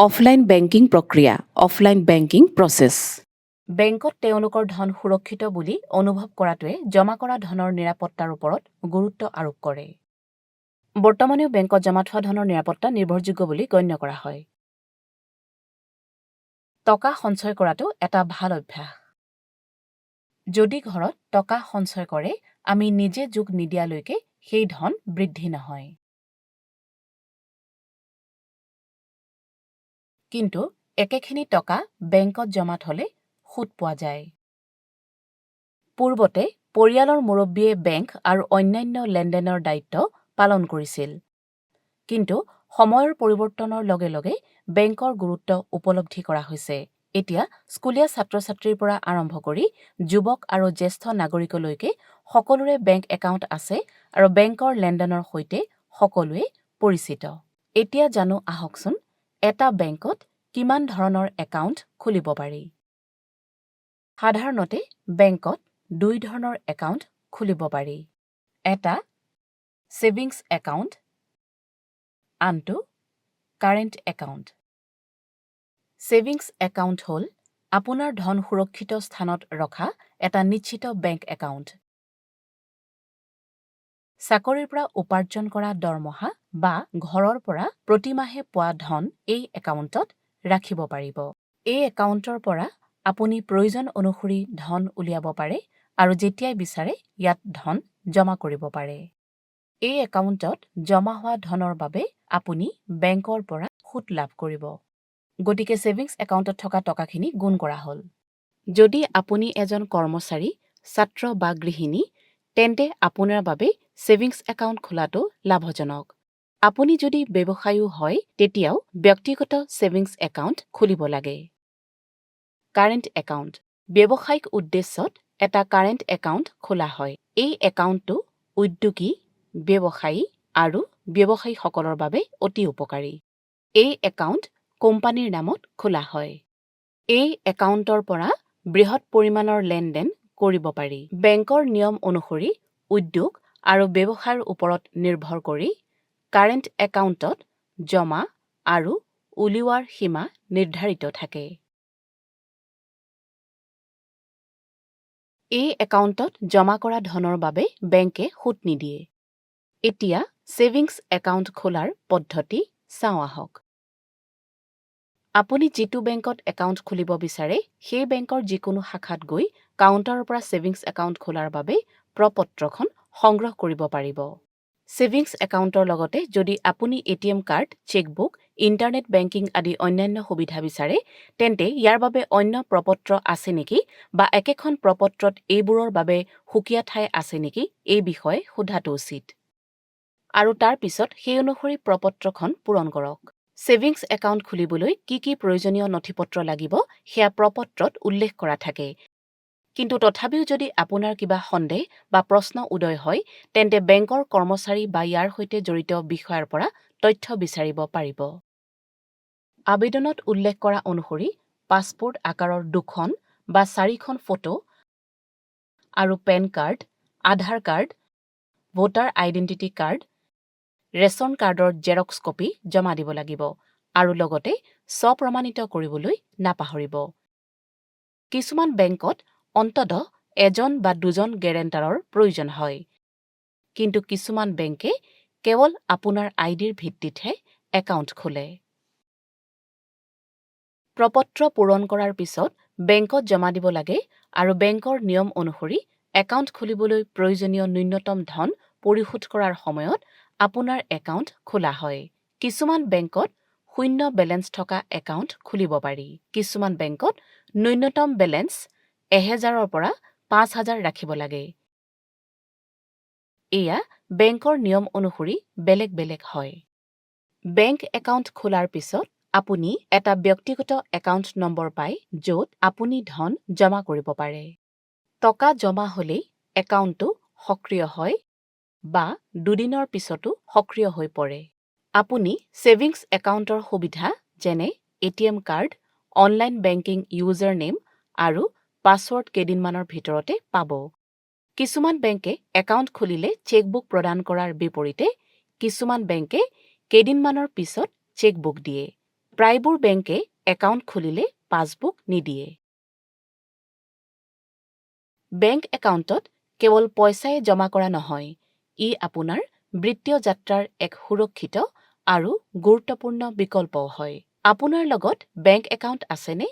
Offline banking প্ৰক্ৰিয়া, offline banking process. বেংকত তেওঁলোকৰ ধন সুৰক্ষিত বুলি অনুভৱ কৰাটোৱে জমা কৰা ধনৰ নিৰাপত্তাৰ ওপৰত গুৰুত্ব আৰোপ কৰে। বৰ্তমানেও বেংকত জমা থোৱা ধনৰ নিৰাপত্তা নিৰ্ভৰযোগ্য বুলি গণ্য কৰা হয়। টকা সঞ্চয় কৰাটো এটা ভাল অভ্যাস। যদি ঘৰত টকা সঞ্চয় কৰে, আমি নিজে যোগ নিদিয়ালৈকে সেই ধন বৃদ্ধি নহয়। কিন্তু একেখিনি টকা বেংকত জমা থলে সুদ পোৱা যায়। পূৰ্বতে পৰিয়ালৰ মুৰব্বীয়ে বেংক আৰু অন্যান্য লেনদেনৰ দায়িত্ব পালন কৰিছিল। কিন্তু সময়ৰ পৰিৱৰ্তনৰ লগে লগে বেংকৰ গুৰুত্ব উপলব্ধি কৰা হৈছে। এতিয়া স্কুলীয়া ছাত্ৰ-ছাত্ৰীৰ পৰা আৰম্ভ কৰি যুৱক আৰু জ্যেষ্ঠ নাগৰিকলৈকে সকলোৰে বেংক একাউণ্ট আছে আৰু বেংকৰ লেনদেনৰ সৈতে সকলোৱে পৰিচিত। এতিয়া জানো আহকচোন, এটা বেংকত কিমান ধৰণৰ একাউণ্ট খুলিব পাৰি। সাধাৰণতে বেংকত দুই ধৰণৰ একাউণ্ট খুলিব পাৰি। এটা ছেভিংছ একাউণ্ট, আনটো কাৰেণ্ট একাউণ্ট। ছেভিংছ একাউণ্ট হ'ল আপোনাৰ ধন সুৰক্ষিত স্থানত ৰখা এটা নিশ্চিত বেংক একাউণ্ট। চাকৰিৰ পৰা উপাৰ্জন কৰা দৰমহা বা ঘৰৰ পৰা প্ৰতিমাহে পোৱা ধন এই একাউণ্টত ৰাখিব পাৰিব। এই একাউণ্টৰ পৰা আপুনি প্ৰয়োজন অনুসৰি ধন উলিয়াব পাৰে আৰু যেতিয়াই বিচাৰে ইয়াত ধন জমা কৰিব পাৰে। এই একাউণ্টত জমা হোৱা ধনৰ বাবে আপুনি বেংকৰ পৰা সুদ লাভ কৰিব। গতিকে ছেভিংছ একাউণ্টত থকা টকাখিনি গুণ কৰা হ'ল। যদি আপুনি এজন কৰ্মচাৰী, ছাত্ৰ বা গৃহিণী, তেন্তে আপোনাৰ বাবে ছেভিংছ একাউণ্ট খোলাটো লাভজনক। আপুনি যদি ব্যৱসায়ী হয়, তেতিয়াও ব্যক্তিগত ছেভিংছ একাউণ্ট খুলিব লাগে। Current account. ব্যৱসায়িক উদ্দেশ্যত এটা কাৰেণ্ট একাউণ্ট খোলা হয়। এই একাউণ্টটো উদ্যোগী, ব্যৱসায়ী আৰু ব্যৱসায়ীসকলৰ বাবে অতি উপকাৰী। এই একাউণ্ট কোম্পানীৰ নামত খোলা হয়। এই একাউণ্টৰ পৰা বৃহৎ পৰিমাণৰ লেনদেন কৰিব পাৰি। বেংকৰ নিয়ম অনুসৰি উদ্যোগ আৰু ব্যৱসায়ৰ ওপৰত নিৰ্ভৰ কৰি কাৰেণ্ট একাউণ্টত জমা আৰু উলিওৱাৰ সীমা নিৰ্ধাৰিত থাকে। এই একাউণ্টত জমা কৰা ধনৰ বাবে বেংকে সুদ নিদিয়ে। এতিয়া ছেভিংছ একাউণ্ট খোলাৰ পদ্ধতি চাওঁ আহক। আপুনি যিটো বেংকত একাউণ্ট খুলিব বিচাৰে, সেই বেংকৰ যিকোনো শাখাত গৈ কাউণ্টাৰৰ পৰা ছেভিংছ একাউণ্ট খোলাৰ বাবে প্ৰপত্ৰখন সংগ্ৰহ কৰিব পাৰিব। ছেভিংছ একাউণ্টৰ লগতে যদি আপুনি ATM card, chequebook, internet banking আদি অন্যান্য সুবিধা বিচাৰে, তেন্তে ইয়াৰ বাবে অন্য প্ৰপত্ৰ আছে নেকি বা একেখন প্ৰপত্ৰত এইবোৰৰ বাবে সুকীয়া ঠাই আছে নেকি, এই বিষয়ে সোধাটো উচিত। আৰু তাৰ পিছত সেই অনুসৰি প্ৰপত্ৰখন পূৰণ কৰক। ছেভিংছ একাউণ্ট খুলিবলৈ কি কি প্ৰয়োজনীয় নথিপত্ৰ লাগিব সেয়া প্ৰপত্ৰত উল্লেখ কৰা থাকে। কিন্তু তথাপিও যদি আপোনাৰ কিবা সন্দেহ বা প্ৰশ্ন উদয় হয়, তেন্তে বেংকৰ কৰ্মচাৰী বা ইয়াৰ সৈতে জড়িত বিষয়াৰ পৰা তথ্য বিচাৰিব পাৰিব। আবেদনত উল্লেখ কৰা অনুসৰি পাছপোৰ্ট আকাৰৰ 2খন বা 4খন ফটো আৰু PAN card, Aadhaar card, voter identity card, ration কাৰ্ডৰ জেৰক্স কপি জমা দিব লাগিব আৰু লগতে স্বপ্ৰমাণিত কৰিবলৈ নাপাহৰিব। কিছুমান বেংকত অন্ততঃ এজন বা দুজন গেৰেণ্টাৰৰ প্ৰয়োজন হয়, কিন্তু কিছুমান বেংকে কেৱল আপোনাৰ আইডিৰ ভিত্তিতহে একাউণ্ট খোলে। প্ৰপত্ৰ পূৰণ কৰাৰ পিছত বেংকত জমা দিব লাগে আৰু বেংকৰ নিয়ম অনুসৰি একাউণ্ট খুলিবলৈ প্ৰয়োজনীয় ন্যূনতম ধন পৰিশোধ কৰাৰ সময়ত আপোনাৰ একাউণ্ট খোলা হয়। কিছুমান বেংকত শূন্য বেলেঞ্চ থকা একাউণ্ট খুলিব পাৰি। কিছুমান বেংকত ন্যূনতম বেলেঞ্চ 1000ৰ পৰা 5000 ৰাখিব লাগে। এয়া বেংকৰ নিয়ম অনুসৰি বেলেগ বেলেগ হয়। বেংক একাউণ্ট খোলাৰ পিছত আপুনি এটা ব্যক্তিগত একাউণ্ট নম্বৰ পায়, য'ত আপুনি ধন জমা কৰিব পাৰে। টকা জমা হ'লেই একাউণ্টটো সক্ৰিয় হয় বা দুদিনৰ পিছতো সক্ৰিয় হৈ পৰে। আপুনি ছেভিংছ একাউণ্টৰ সুবিধা যেনে ATM card, online banking user name আৰু পাছৱৰ্ড কেইদিনমানৰ ভিতৰতে পাব। কিছুমান বেংকে একাউণ্ট খুলিলে চেকবুক প্ৰদান কৰাৰ বিপৰীতে কিছুমান বেংকে কেইদিনমানৰ পিছত চেকবুক দিয়ে। প্ৰায়বোৰ বেংকে একাউণ্ট খুলিলে পাছবুক নিদিয়ে। বেংক একাউণ্টত কেৱল পইচাই জমা কৰা নহয়, ই আপোনাৰ বৃত্তীয় যাত্ৰাৰ এক সুৰক্ষিত আৰু গুৰুত্বপূৰ্ণ বিকল্পও হয়। আপোনাৰ লগত বেংক একাউণ্ট আছেনে?